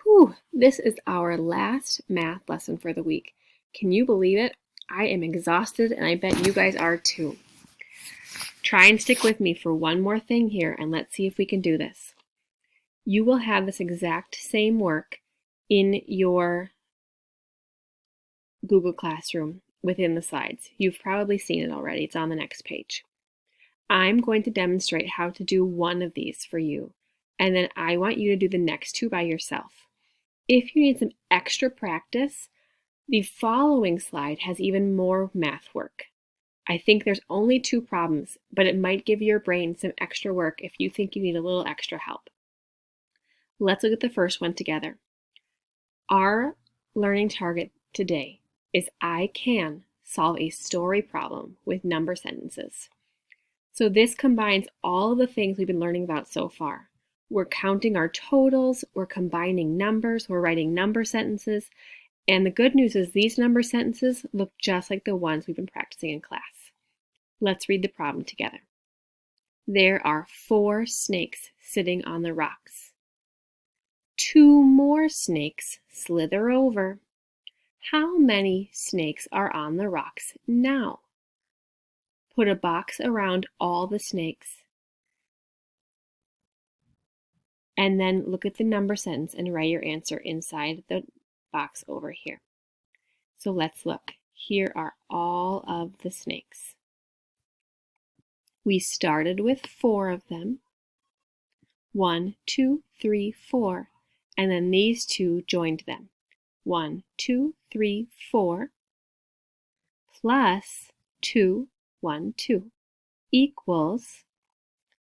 Whew, this is our last math lesson for the week. Can you believe it? I am exhausted and I bet you guys are too. Try and stick with me for one more thing here and let's see if we can do this. You will have this exact same work in your Google Classroom within the slides. You've probably seen it already. It's on the next page. I'm going to demonstrate how to do one of these for you, and then I want you to do the next two by yourself. If you need some extra practice, the following slide has even more math work. I think there's only two problems, but it might give your brain some extra work if you think you need a little extra help. Let's look at the first one together. Our learning target today is I can solve a story problem with number sentences. So this combines all of the things we've been learning about so far. We're counting our totals, we're combining numbers, we're writing number sentences, and the good news is these number sentences look just like the ones we've been practicing in class. Let's read the problem together. There are 4 snakes sitting on the rocks. 2 more snakes slither over. How many snakes are on the rocks now? Put a box around all the snakes. And then look at the number sentence and write your answer inside the box over here. So let's look. Here are all of the snakes. We started with 4 of them. 1, 2, 3, 4. And then these 2 joined them. 1, 2, 3, 4 plus 2, 1, 2 equals,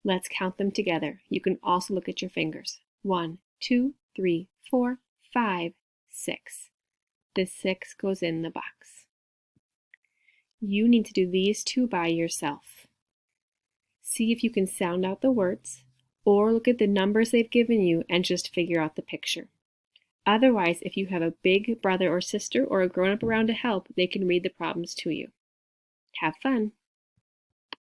let's count them together. You can also look at your fingers. 1, 2, 3, 4, 5, 6. The 6 goes in the box. You need to do these 2 by yourself. See if you can sound out the words, or look at the numbers they've given you and just figure out the picture. Otherwise, if you have a big brother or sister or a grown-up around to help, they can read the problems to you. Have fun!